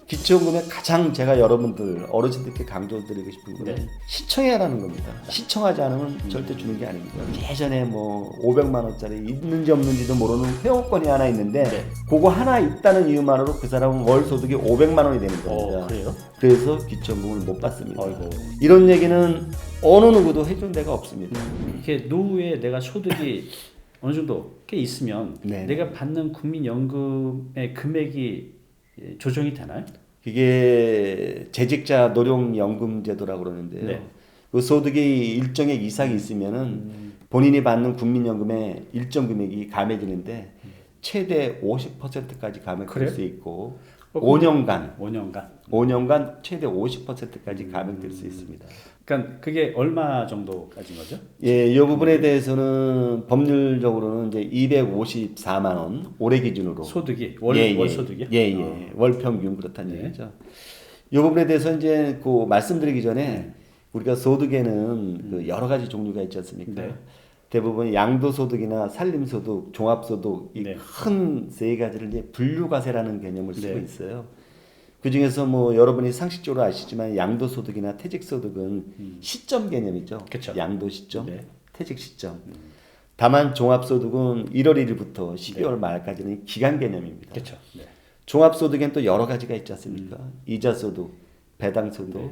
기초연금에 가장 제가 여러분들 어르신들께 강조드리고 싶은 거는 네. 시청해라는 겁니다. 시청하지 않으면 절대 주는 게 아닙니다. 예전에 뭐 500만 원짜리 있는지 없는지도 모르는 회원권이 하나 있는데 네. 그거 하나 있다는 이유만으로 그 사람은 월 소득이 500만 원이 되는 겁니다. 그래요? 그래서 기초연금을 못 받습니다. 아이고. 이런 얘기는 어느 누구도 해준 데가 없습니다. 이렇게 노후에 내가 소득이 어느 정도 꽤 있으면 네. 내가 받는 국민연금의 금액이 조정이 되나요? 이게 재직자 노령연금제도라고 그러는데요. 네. 그 소득이 일정액 이상이 있으면은 본인이 받는 국민연금의 일정 금액이 감해지는데 최대 50%까지 감액될 그래요? 수 있고 그럼 5년간 5년간. 최대 50%까지 감액될 수 있습니다. 그러니까 그게 얼마 정도까지인 거죠? 예, 이 부분에 대해서는 법률적으로는 이제 254만 원 올해 기준으로 소득이 월 소득이요? 예. 월 평균 그렇다는 네. 얘기죠. 이 부분에 대해서 이제 그 말씀드리기 전에 우리가 소득에는 그 여러 가지 종류가 있지 않습니까? 네. 대부분 양도소득이나 살림소득, 종합소득 이 네. 큰 세 가지를 이제 분류과세라는 개념을 쓰고 네. 있어요. 그 중에서 뭐 여러분이 상식적으로 아시지만 양도소득이나 퇴직소득은 시점 개념이죠. 그쵸. 양도 시점, 네. 퇴직 시점. 다만 종합소득은 1월 1일부터 12월 네. 말까지는 기간 개념입니다. 그렇죠. 네. 종합소득엔 또 여러 가지가 있지 않습니까? 이자소득, 배당소득, 네.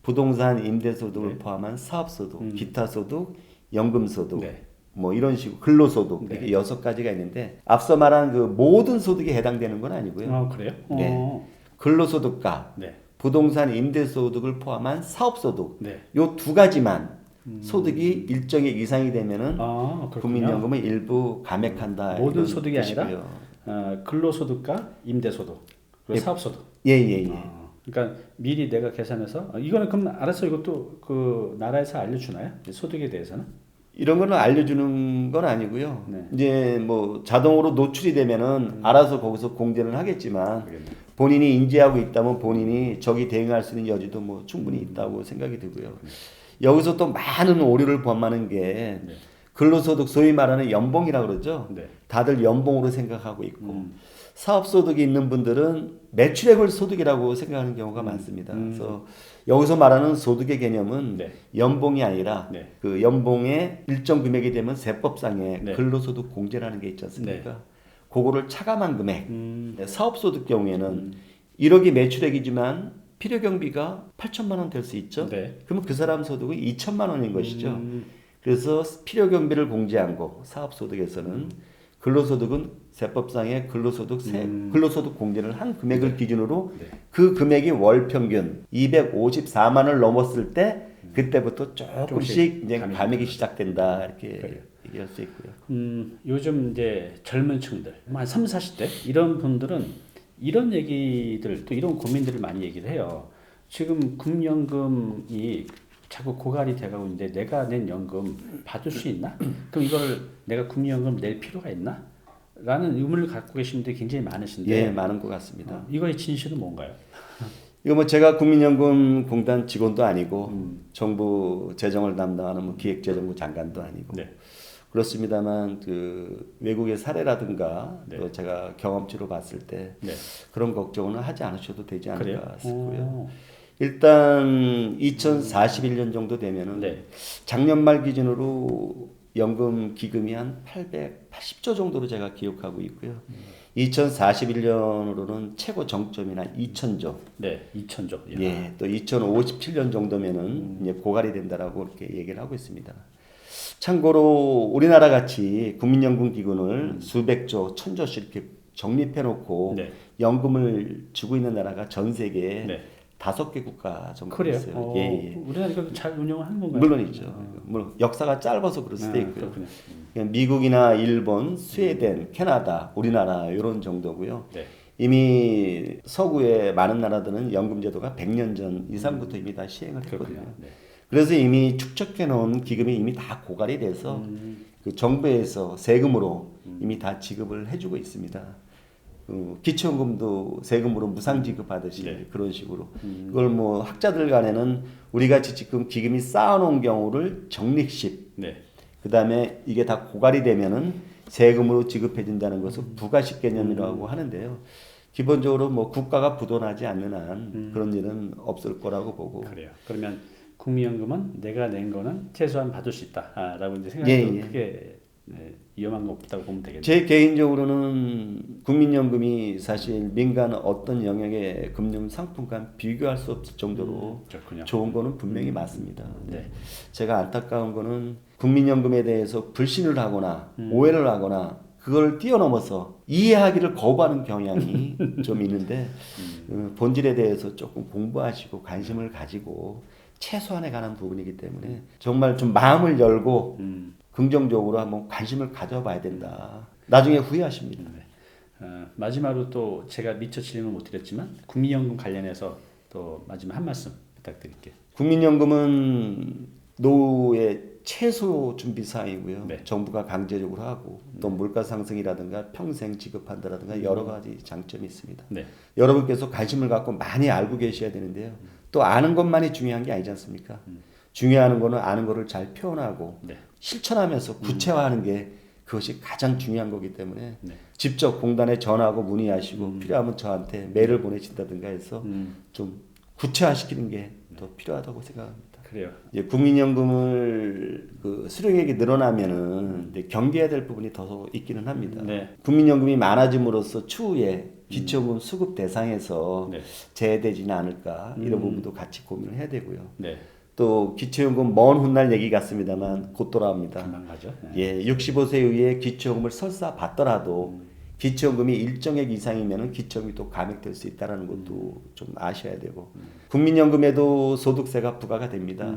부동산 임대소득을 네. 포함한 사업소득, 기타소득, 연금소득, 네. 뭐 이런 식으로 근로소득 네. 이렇게 6가지가 있는데 앞서 말한 그 모든 소득에 해당되는 건 아니고요. 그래요? 네. 근로소득과 네. 부동산 임대소득을 포함한 사업소득 네. 요 두 가지만 소득이 일정액 이상이 되면은 그렇군요. 국민연금을 일부 감액한다. 모든 이런 소득이 아니라 뜻이고요. 근로소득과 임대소득 그리고 예. 사업소득. 예. 그러니까 미리 내가 계산해서 이거는 그럼 알아서 이것도 그 나라에서 알려주나요? 소득에 대해서는? 이런 거는 알려주는 건 아니고요. 네. 이제 뭐 자동으로 노출이 되면은 알아서 거기서 공제를 하겠지만 모르겠네. 본인이 인지하고 있다면 본인이 저기 대응할 수 있는 여지도 뭐 충분히 있다고 생각이 들고요. 여기서 또 많은 오류를 범하는 게 네. 근로소득 소위 말하는 연봉이라 그러죠. 네. 다들 연봉으로 생각하고 있고 사업소득이 있는 분들은 매출액을 소득이라고 생각하는 경우가 많습니다. 그래서 여기서 말하는 소득의 개념은 네. 연봉이 아니라 네. 그 연봉의 일정 금액이 되면 세법상에 네. 근로소득 공제라는 게 있지 않습니까? 그거를 차감한 금액, 사업소득 경우에는 1억이 매출액이지만 필요경비가 8천만 원 될 수 있죠. 네. 그러면 그 사람 소득은 2천만 원인 것이죠. 그래서 필요경비를 공제한 거 사업소득에서는 근로소득은 세법상의 근로소득 공제를 한 금액을 기준으로 네. 그 금액이 월 평균 254만 원을 넘었을 때 그때부터 조금씩 이제 감액이 시작된다 이렇게 그래요. 얘기할 수 있고요. 요즘 이제 젊은 층들, 한 3, 40대 이런 분들은 이런 얘기들 또 이런 고민들을 많이 얘기를 해요. 지금 국민연금이 자꾸 고갈이 돼가고 있는데 내가 낸 연금 받을 수 있나? 그럼 이걸 내가 국민연금 낼 필요가 있나? 라는 의문을 갖고 계신 분들이 굉장히 많으신데 예, 많은 것 같습니다. 이거의 진실은 뭔가요? 이거 뭐 제가 국민연금공단 직원도 아니고 정부 재정을 담당하는 뭐 기획재정부 장관도 아니고 네. 그렇습니다만 그 외국의 사례라든가 네. 또 제가 경험치로 봤을 때 네. 그런 걱정은 하지 않으셔도 되지 않을까 그래요? 싶고요. 일단 2041년 정도 되면은 네. 작년 말 기준으로 연금 기금이 한 880조 정도로 제가 기억하고 있고요. 2041년으로는 최고 정점이나 2천조. 네, 2천조. 예, 또 2057년 정도면은 이제 고갈이 된다라고 이렇게 얘기를 하고 있습니다. 참고로 우리나라 같이 국민연금 기금을 수백조, 천조씩 이렇게 적립해놓고 네. 연금을 주고 있는 나라가 전 세계에 네. 5개 국가 정도 그래요? 있어요. 예. 우리나라 이거 잘 운영을 하는 건가요? 물론이죠. 물론 역사가 짧아서 그럴 수도 있고요. 그렇군요. 그냥 미국이나 일본, 스웨덴, 캐나다, 우리나라 이런 정도고요. 네. 이미 서구의 많은 나라들은 연금 제도가 100년 전 이상부터 이미 다 시행을 했거든요. 그렇군요. 네. 그래서 이미 축적해 놓은 기금이 이미 다 고갈이 돼서 그 정부에서 세금으로 이미 다 지급을 해주고 있습니다. 기초연금도 세금으로 무상 지급하듯이 네. 그런 식으로 이걸 뭐 학자들 간에는 우리 같이 지금 기금이 쌓아놓은 경우를 적립식 네. 그 다음에 이게 다 고갈이 되면은 세금으로 지급해 준다는 것을 부가식 개념이라고 하는데요. 기본적으로 뭐 국가가 부도나지 않는 한 그런 일은 없을 거라고 보고. 그래요. 그러면 국민연금은 내가 낸 거는 최소한 받을 수 있다라고 이제 예, 생각해도 예. 크게 위험한 거 없다고 보면 되겠네요. 제 개인적으로는 국민연금이 사실 민간 어떤 영역의 금융 상품과 비교할 수 없을 정도로 그렇군요. 좋은 거는 분명히 맞습니다. 네. 제가 안타까운 거는 국민연금에 대해서 불신을 하거나 오해를 하거나 그걸 뛰어넘어서 이해하기를 거부하는 경향이 좀 있는데 본질에 대해서 조금 공부하시고 관심을 가지고 최소한에 관한 부분이기 때문에 정말 좀 마음을 열고 긍정적으로 한번 관심을 가져봐야 된다. 나중에 후회하십니다. 마지막으로 또 제가 미처 질문 못 드렸지만 국민연금 관련해서 또 마지막 한 말씀 부탁드릴게요. 국민연금은 노후의 최소 준비 사항이고요. 네. 정부가 강제적으로 하고 또 물가 상승이라든가 평생 지급한다라든가 여러 가지 장점이 있습니다. 네. 여러분께서 관심을 갖고 많이 알고 계셔야 되는데요. 또 아는 것만이 중요한 게 아니지 않습니까? 중요한 거는 아는 거를 잘 표현하고 네. 실천하면서 구체화하는 게 그것이 가장 중요한 거기 때문에 네. 직접 공단에 전화하고 문의하시고 필요하면 저한테 메일을 보내신다든가 해서 좀 구체화시키는 게 더 필요하다고 생각합니다. 그래요. 이제 국민연금을 그 수령액이 늘어나면은 이제 경계해야 될 부분이 더 있기는 합니다. 네. 국민연금이 많아짐으로써 추후에 기초연금 수급 대상에서 네. 제외되지는 않을까 이런 부분도 같이 고민을 해야 되고요. 네. 또 기초연금 먼 훗날 얘기 같습니다만 곧 돌아옵니다. 금방 가죠. 네. 예, 65세 이후에 기초연금을 설사 받더라도 기초연금이 일정액 이상이면은 기초연금이 또 감액될 수 있다라는 것도 좀 아셔야 되고 국민연금에도 소득세가 부과가 됩니다.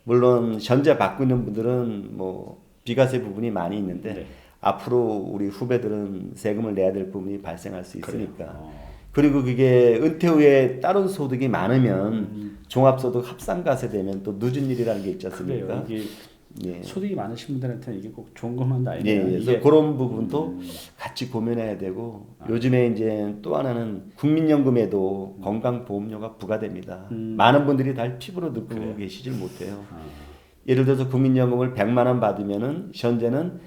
물론 현재 받고 있는 분들은 뭐 비과세 부분이 많이 있는데 네. 앞으로 우리 후배들은 세금을 내야 될 부분이 발생할 수 있으니까 그래요. 그리고 그게 은퇴 후에 다른 소득이 많으면 종합소득 합산과세 되면 또 늦은 일이라는 게 있지 않습니까? 그래요. 이게 예. 소득이 많으신 분들한테는 이게 꼭 좋은 것만도 예, 아니에요. 그래서 이게 그런 부분도 같이 고민해야 되고 요즘에 이제 또 하나는 국민연금에도 건강보험료가 부과됩니다. 많은 분들이 다 피부로 느끼고 계시질 못해요. 예를 들어서 국민연금을 100만 원 받으면은 현재는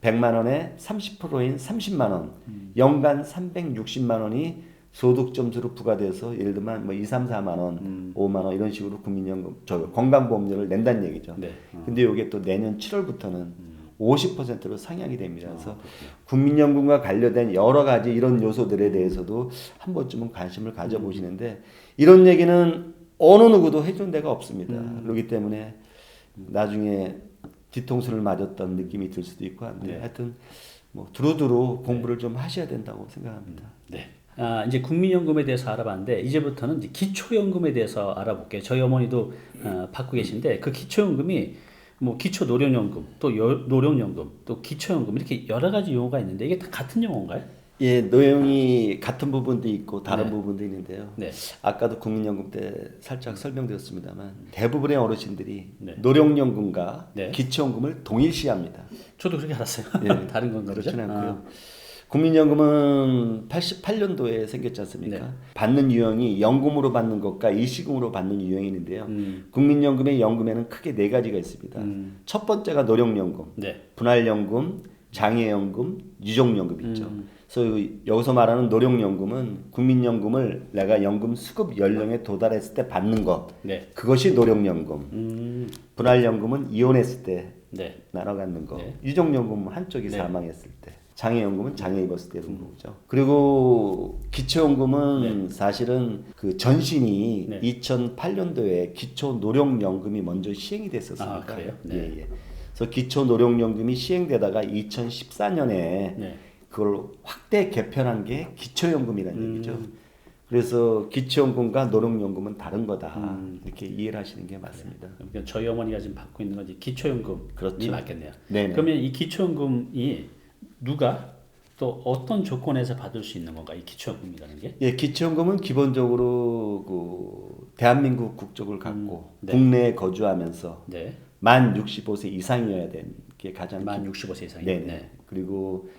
100만 원에 30%인 30만 원, 연간 360만 원이 소득 점수로 부과돼서 예를 들면 뭐 2, 3, 4만 원, 5만 원 이런 식으로 국민연금 건강보험료를 낸다는 얘기죠. 네. 근데 이게 또 내년 7월부터는 50%로 상향이 됩니다. 그래서 국민연금과 관련된 여러 가지 이런 요소들에 대해서도 한 번쯤은 관심을 가져보시는데 이런 얘기는 어느 누구도 해준 데가 없습니다. 그렇기 때문에 나중에 뒤통수를 맞았던 느낌이 들 수도 있고 한데 하여튼 뭐 두루두루 공부를 좀 하셔야 된다고 생각합니다. 네. 이제 국민연금에 대해서 알아봤는데 이제부터는 이제 기초연금에 대해서 알아볼게요. 저희 어머니도 받고 계신데 그 기초연금이 뭐 기초노령연금, 또 노령연금, 또 기초연금 이렇게 여러 가지 용어가 있는데 이게 다 같은 용어인가요? 예, 노형이 같은 부분도 있고 다른 네. 부분도 있는데요. 네. 아까도 국민연금 때 살짝 설명드렸습니다만 대부분의 어르신들이 네. 노령연금과 네. 기초연금을 동일시합니다. 저도 그렇게 알았어요. 예, 다른 건가 보죠? 그렇진 않고요. 국민연금은 88년도에 생겼지 않습니까? 네. 받는 유형이 연금으로 받는 것과 일시금으로 받는 유형이 있는데요. 국민연금의 연금에는 크게 네 가지가 있습니다. 첫 번째가 노령연금, 네. 분할연금, 장애연금, 유족연금 있죠. 그래서 여기서 말하는 노령연금은 국민연금을 내가 연금 수급 연령에 도달했을 때 받는 것, 네. 그것이 노령연금. 분할연금은 이혼했을 때 네. 나눠 갖는 거. 네. 유족연금은 한쪽이 네. 사망했을 때. 장애연금은 장애 입었을 때 이런 거죠. 그리고 기초연금은 사실은 그 전신이 네. 2008년도에 기초노령연금이 먼저 시행이 됐었습니다. 아, 그래요? 네. 예, 예. 그래서 기초노령연금이 시행되다가 2014년에 네. 그걸 확대 개편한 게 기초연금이라는 얘기죠. 그래서 기초연금과 노령연금은 다른 거다. 이렇게 이해를 하시는 게 맞습니다. 그러니까 저희 어머니가 지금 받고 있는 건 기초연금이 그렇죠. 맞겠네요. 네네. 그러면 이 기초연금이 누가 또 어떤 조건에서 받을 수 있는 건가? 이 기초연금이라는 게? 예, 기초연금은 기본적으로 그 대한민국 국적을 갖고 네. 국내에 거주하면서 네. 만 65세 이상이어야 되는 게 가장 만 65세 이상이. 네. 그리고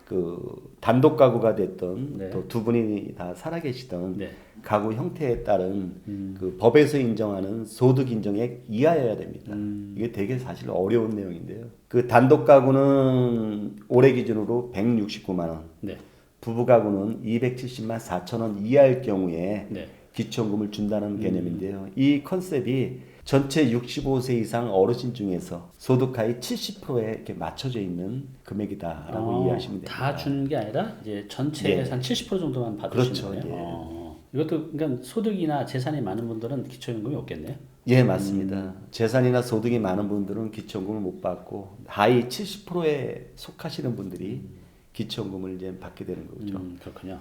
그 단독 가구가 됐던 네. 또 두 분이 다 살아계시던 네. 가구 형태에 따른 그 법에서 인정하는 소득 인정액 이하여야 됩니다. 이게 되게 사실 어려운 내용인데요. 그 단독 가구는 올해 기준으로 169만 원, 네. 부부 가구는 270만 4천 원 이하일 경우에 네. 기초연금을 준다는 개념인데요. 이 컨셉이 전체 65세 이상 어르신 중에서 소득 하위 70%에 이렇게 맞춰져 있는 금액이다라고 이해하시면 됩니다. 다 주는 게 아니라 이제 전체에서 한 70% 정도만 받으시는 그렇죠. 거예요. 예. 이것도 그러니까 소득이나 재산이 많은 분들은 기초연금이 없겠네요. 예, 맞습니다. 재산이나 소득이 많은 분들은 기초연금을 못 받고 하위 70%에 속하시는 분들이 기초연금을 이제 받게 되는 거죠. 그렇군요.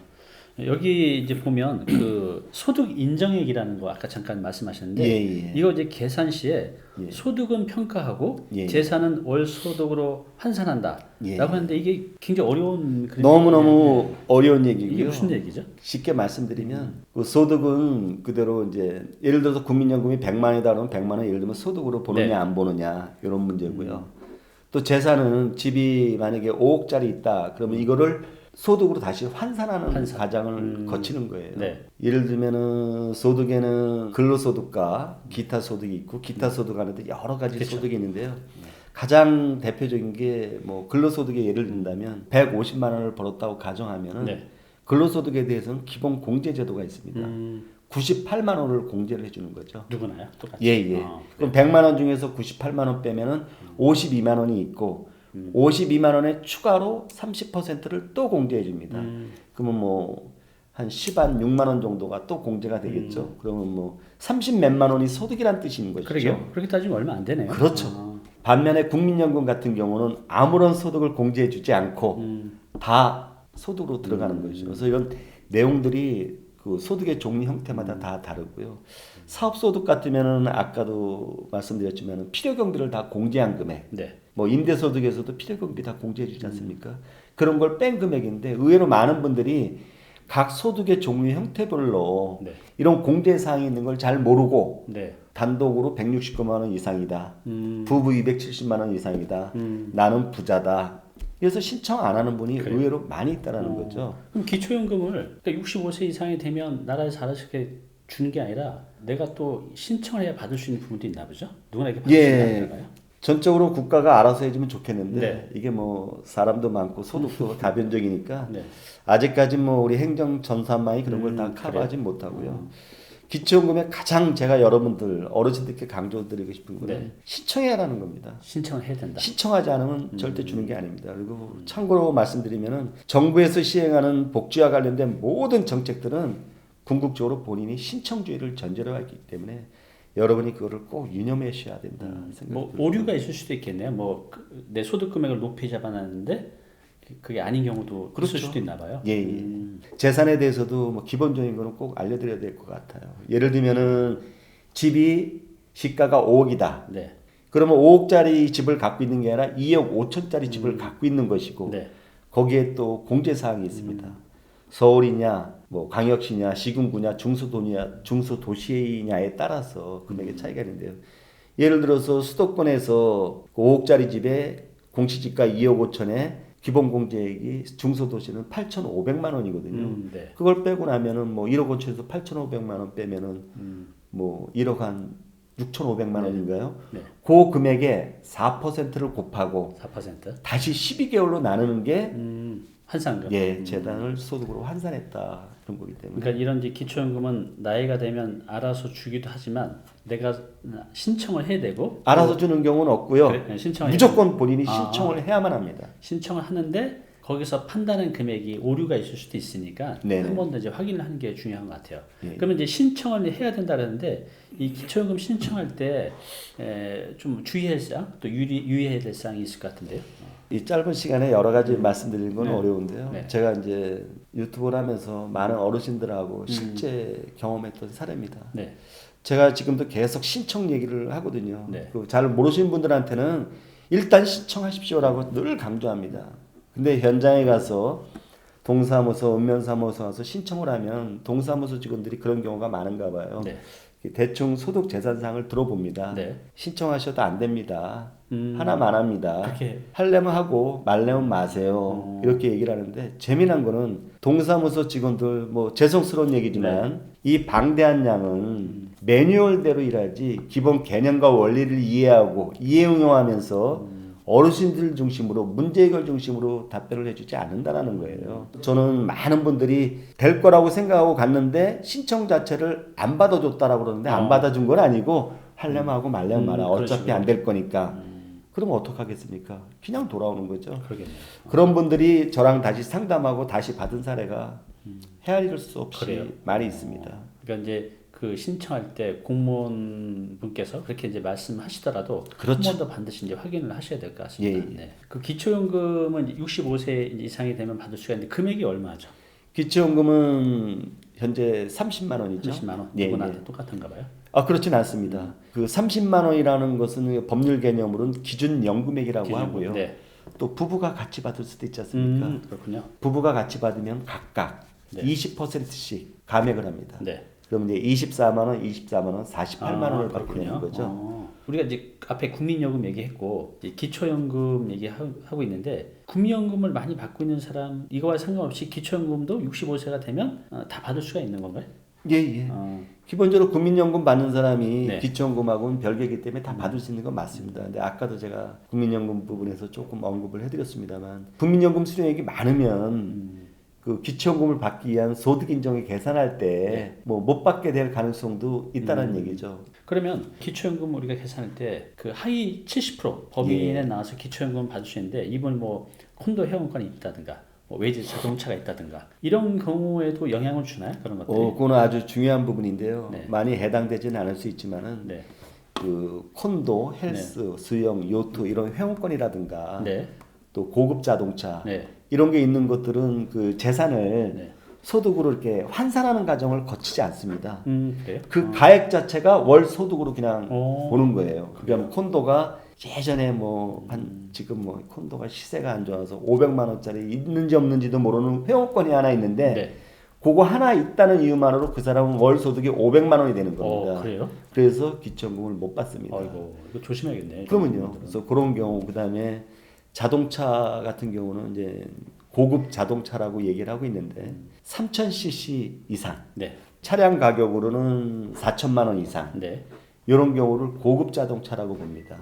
여기 이제 보면 그 소득 인정액이라는 거 아까 잠깐 말씀하셨는데 예, 예. 이거 이제 계산 시에 예. 소득은 평가하고 예. 재산은 월 소득으로 환산한다라고 예. 하는데 이게 굉장히 어려운 너무너무 어려운 이게 얘기고요. 무슨 얘기죠? 쉽게 말씀드리면 그 소득은 그대로 이제 예를 들어서 국민연금이 100만 원이다 그러면 100만 원 예를 들면 소득으로 보느냐 네. 안 보느냐 이런 문제고요. 또 재산은 집이 만약에 5억짜리 있다 그러면 이거를 소득으로 다시 환산하는 과정을 거치는 거예요. 네. 예를 들면은 소득에는 근로소득과 기타 소득이 있고 기타 소득 안에도 여러 가지 그쵸. 소득이 있는데요. 가장 대표적인 게 뭐 근로소득에 예를 든다면 150만 원을 벌었다고 가정하면은 네. 근로소득에 대해서는 기본 공제제도가 있습니다. 98만 원을 공제를 해주는 거죠. 누구나요? 똑같이. 예. 그럼 100만 원 중에서 98만 원 빼면은 52만 원이 있고 52만 원에 추가로 30%를 또 공제해 줍니다. 그러면 뭐 한 10한 6만 원 정도가 또 공제가 되겠죠. 그러면 뭐 30 몇만 원이 소득이란 뜻인 것이죠. 그러게요. 그렇게 따지면 얼마 안 되네요. 그렇죠. 반면에 국민연금 같은 경우는 아무런 소득을 공제해 주지 않고 다 소득으로 들어가는 것이죠. 그래서 이런 내용들이 그 소득의 종류 형태마다 다 다르고요. 사업소득 같으면은 아까도 말씀드렸지만 필요경비를 다 공제한 금액. 네. 뭐 임대소득에서도 필요경비 다 공제해 주지 않습니까? 그런 걸 뺀 금액인데 의외로 많은 분들이 각 소득의 종류 형태별로 네. 이런 공제 사항이 있는 걸 잘 모르고 네. 단독으로 169만 원 이상이다. 부부 270만 원 이상이다. 나는 부자다. 그래서 신청 안 하는 분이 의외로 많이 있다라는 거죠. 그럼 기초연금을 그러니까 65세 이상이 되면 나라에서 알아서 주는 게 아니라 내가 또 신청을 해야 받을 수 있는 부분도 있나 보죠? 누구나 이렇게 받을 수 있는 건가요? 전적으로 국가가 알아서 해주면 좋겠는데 네. 이게 뭐 사람도 많고 소득도 다변적이니까 네. 아직까지 뭐 우리 행정 전산망이 그런 걸 다 커버하지 못하고요. 기초연금에 가장 제가 여러분들 어르신들께 강조드리고 싶은 거는 네. 신청해야 하는 겁니다. 신청을 해야 된다. 신청하지 않으면 절대 주는 게 아닙니다. 그리고 참고로 말씀드리면은 정부에서 시행하는 복지와 관련된 모든 정책들은 궁극적으로 본인이 신청주의를 전제로 하기 때문에 여러분이 그거를 꼭 유념하셔야 된다 생각합니다. 뭐 오류가 있을 수도 있겠네요. 뭐 내 소득 금액을 높이 잡아놨는데 그게 아닌 경우도 그렇죠. 있을 수도 있나 봐요. 예. 재산에 대해서도 뭐 기본적인 거는 꼭 알려드려야 될 것 같아요. 예를 들면은 집이 시가가 5억이다. 네. 그러면 5억짜리 집을 갖고 있는 게 아니라 2억 5천짜리 집을 갖고 있는 것이고 네. 거기에 또 공제 사항이 있습니다. 서울이냐, 뭐 광역시냐, 시군구냐, 중소도시냐에 따라서 금액의 차이가 있는데요. 예를 들어서 수도권에서 5억짜리 집에 공시지가 2억 5천에 기본 공제액이 중소도시는 8,500만 원이거든요. 네. 그걸 빼고 나면은 뭐 1억 5천에서 8,500만 원 빼면은 뭐 1억 한 6,500만 원인가요? 네. 그 금액에 4%를 곱하고 4%. 다시 12개월로 나누는 게 환산금. 재단을 소득으로 환산했다 그런 거기 때문에. 그러니까 이런 이제 기초연금은 나이가 되면 알아서 주기도 하지만 내가 신청을 해야 되고 알아서 주는 경우는 없고요. 그래, 신청을 무조건 본인이 신청을 해야만 합니다. 신청을 하는데 거기서 판단한 금액이 오류가 있을 수도 있으니까 네네. 한 번 더 이제 확인을 하는 게 중요한 것 같아요. 예. 그러면 이제 신청을 해야 된다는데 이 기초연금 신청할 때 좀 주의할 사항 또 유의해야 될 사항이 있을 것 같은데요. 이 짧은 시간에 여러 가지 말씀드리는 건 네. 어려운데요. 네. 제가 이제 유튜브를 하면서 많은 어르신들하고 실제 경험했던 사례입니다. 네. 제가 지금도 계속 신청 얘기를 하거든요. 네. 잘 모르시는 분들한테는 일단 신청하십시오라고 늘 강조합니다. 근데 현장에 가서 동사무소, 읍면사무소 가서 신청을 하면 동사무소 직원들이 그런 경우가 많은가 봐요. 네. 대충 소득 재산상을 들어봅니다. 네. 신청하셔도 안 됩니다. 하나만 합니다. 그렇게. 하려면 하고 말려면 마세요. 이렇게 얘기를 하는데 재미난 거는 동사무소 직원들 뭐 죄송스러운 얘기지만 이 방대한 양은 매뉴얼대로 일하지 기본 개념과 원리를 이해하고 이해 응용하면서 어르신들 중심으로 문제 해결 중심으로 답변을 해주지 않는다라는 거예요. 저는 많은 분들이 될 거라고 생각하고 갔는데 신청 자체를 안 받아줬다라고 그러는데 안 받아준 건 아니고 하려면 하고 말려면 말아. 어차피 안 될 거니까. 그러면 어떡하겠습니까? 그냥 돌아오는 거죠. 그러겠네요. 그런 분들이 저랑 다시 상담하고 다시 받은 사례가 헤아릴 수 없이 그래요? 많이 있습니다. 그러니까 이제 그 신청할 때 공무원 분께서 그렇게 이제 말씀하시더라도 그렇죠. 한 번 더 반드시 이제 확인을 하셔야 될 것 같습니다. 예. 네. 그 기초연금은 65세 이상이 되면 받을 수가 있는데 금액이 얼마죠? 기초연금은 현재 30만 원이죠. 30만 원. 예, 누구나 예. 똑같은가 봐요. 그렇진 않습니다. 그 30만 원이라는 것은 법률 개념으로는 기준 연금액이라고 하고요. 네. 또 부부가 같이 받을 수도 있지 않습니까? 그렇군요. 부부가 같이 받으면 각각 네. 20%씩 감액을 합니다. 네. 그럼 이제 24만 원, 24만 원, 48만 원을 받게 되는 거죠. 우리가 이제 앞에 국민연금 얘기했고 이제 기초연금 얘기하고 있는데 국민연금을 많이 받고 있는 사람 이거와 상관없이 기초연금도 65세가 되면 다 받을 수가 있는 건가요? 예, 예. 기본적으로 국민연금 받는 사람이 네. 기초연금하고는 별개이기 때문에 다 받을 수 있는 건 맞습니다. 근데 아까도 제가 국민연금 부분에서 조금 언급을 해드렸습니다만 국민연금 수령액이 많으면 그 기초연금을 받기 위한 소득 인정을 계산할 때 뭐 못 받게 될 가능성도 있다는 얘기죠. 그러면 기초연금 우리가 계산할 때 그 하위 70% 범위에 나와서 기초연금 받을 수 있는데 이분 뭐 콘도 회원권이 있다든가 뭐 외제 자동차가 있다든가 이런 경우에도 영향을 주나요? 그런 것들이? 그거는 아주 중요한 부분인데요. 네. 많이 해당되지는 않을 수 있지만은 네. 그 콘도, 헬스, 수영, 요트 이런 회원권이라든가 네. 또 고급 자동차 네. 이런 게 있는 것들은 그 재산을 네. 소득으로 이렇게 환산하는 과정을 거치지 않습니다. 그래요? 그 가액 자체가 월 소득으로 그냥 오. 보는 거예요. 그러니까 콘도가 예전에 뭐 한 지금 뭐 콘도가 시세가 안 좋아서 500만 원짜리 있는지 없는지도 모르는 회원권이 하나 있는데 네. 그거 하나 있다는 이유만으로 그 사람은 월 소득이 500만 원이 되는 겁니다. 그래요? 그래서 기초연금을 못 받습니다. 아이고 이거 조심해야겠네. 그러면요. 그래서 그런 경우 그다음에 자동차 같은 경우는 이제 고급 자동차라고 얘기를 하고 있는데 3000cc 이상 네. 차량 가격으로는 4천만 원 이상 네. 이런 경우를 고급 자동차라고 봅니다.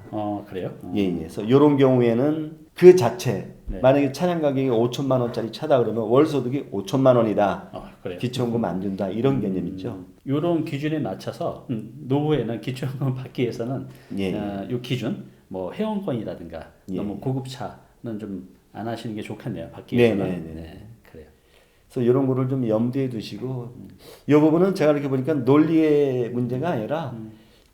그래요? 예, 예. 그래서 이런 경우에는 그 자체 네. 만약에 차량 가격이 5천만 원짜리 차다 그러면 월 소득이 5천만 원이다. 그래요. 기초연금 안 준다 이런 개념이죠. 이런 기준에 맞춰서 노후에는 기초연금 받기 위해서는 예. 이 기준 뭐 회원권이라든가 예. 너무 고급차는 좀 안 하시는 게 좋겠네요. 받기 네, 위해서는. 네, 네. 그래요. 그래서 이런 거를 좀 염두에 두시고 이 부분은 제가 이렇게 보니까 논리의 문제가 아니라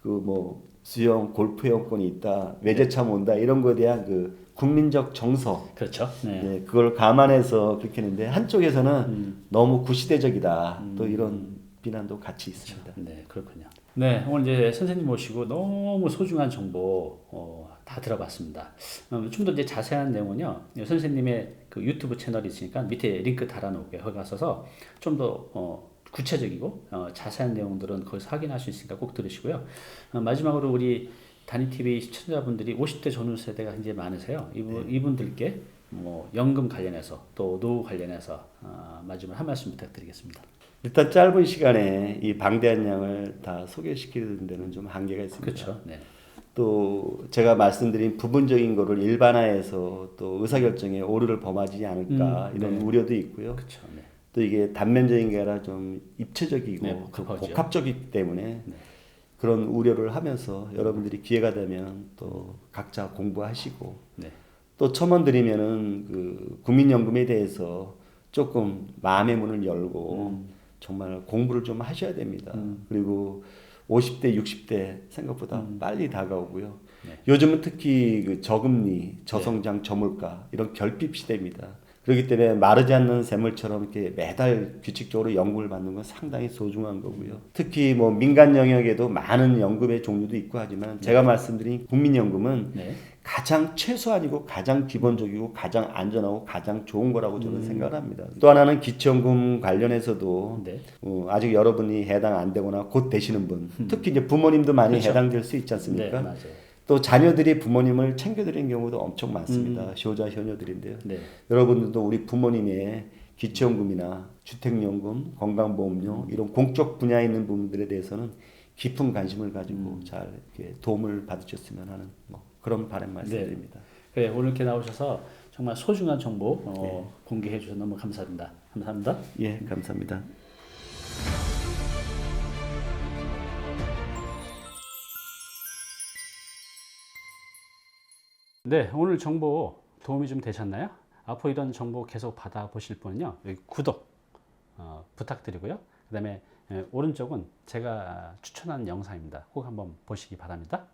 그 뭐 수영 골프 회원권이 있다 외제차 모은다 이런 거에 대한 그 국민적 정서 그렇죠. 네. 네, 그걸 감안해서 그렇게 했는데 한쪽에서는 너무 구시대적이다 또 이런 비난도 같이 있습니다. 네, 그렇군요. 네, 오늘 이제 선생님 모시고 너무 소중한 정보 다 들어봤습니다. 좀 더 이제 자세한 내용은요, 선생님의 그 유튜브 채널이 있으니까 밑에 링크 달아놓을게요. 거기 가셔서 좀 더 구체적이고 자세한 내용들은 거기서 확인할 수 있으니까 꼭 들으시고요. 마지막으로 우리 다니TV 시청자분들이 50대 전후 세대가 굉장히 많으세요. 이분들께 뭐 연금 관련해서 또 노후 관련해서 마지막으로 한 말씀 부탁드리겠습니다. 일단 짧은 시간에 이 방대한 양을 다 소개시키는 데는 좀 한계가 있습니다. 그렇죠. 네. 또 제가 말씀드린 부분적인 거를 일반화해서 또 의사결정에 오류를 범하지 않을까 이런 네. 우려도 있고요. 그렇죠. 네. 또 이게 단면적인 게 아니라 좀 입체적이고 네, 복합적이기 때문에 네. 그런 우려를 하면서 여러분들이 기회가 되면 또 각자 공부하시고 네. 또 첨언드리면은 그 국민연금에 대해서 조금 마음의 문을 열고 정말 공부를 좀 하셔야 됩니다. 그리고 50대, 60대 생각보다 빨리 다가오고요. 네. 요즘은 특히 그 저금리, 저성장, 저물가 이런 결핍 시대입니다. 그렇기 때문에 마르지 않는 샘물처럼 이렇게 매달 규칙적으로 연금을 받는 건 상당히 소중한 거고요. 특히 뭐 민간 영역에도 많은 연금의 종류도 있고 하지만 제가 말씀드린 국민연금은 네. 가장 최소한이고 가장 기본적이고 가장 안전하고 가장 좋은 거라고 저는 생각을 합니다. 또 하나는 기초연금 관련해서도 네. 아직 여러분이 해당 안 되거나 곧 되시는 분, 특히 이제 부모님도 많이 그렇죠. 해당될 수 있지 네, 않습니까? 맞아요. 또 자녀들이 부모님을 챙겨드리는 경우도 엄청 많습니다. 효자, 효녀들인데요. 네. 여러분들도 우리 부모님의 기초연금이나 주택연금, 건강보험료 이런 공적 분야에 있는 부분들에 대해서는 깊은 관심을 가지고 잘 이렇게 도움을 받으셨으면 하는 뭐 그런 바람 말씀드립니다. 그래, 오늘 이렇게 나오셔서 정말 소중한 정보 공개해 주셔서 너무 감사합니다. 감사합니다. 예, 감사합니다. 네, 오늘 정보 도움이 좀 되셨나요? 앞으로 이런 정보 계속 받아보실 분은요, 여기 구독 부탁드리고요. 그 다음에 오른쪽은 제가 추천하는 영상입니다. 꼭 한번 보시기 바랍니다.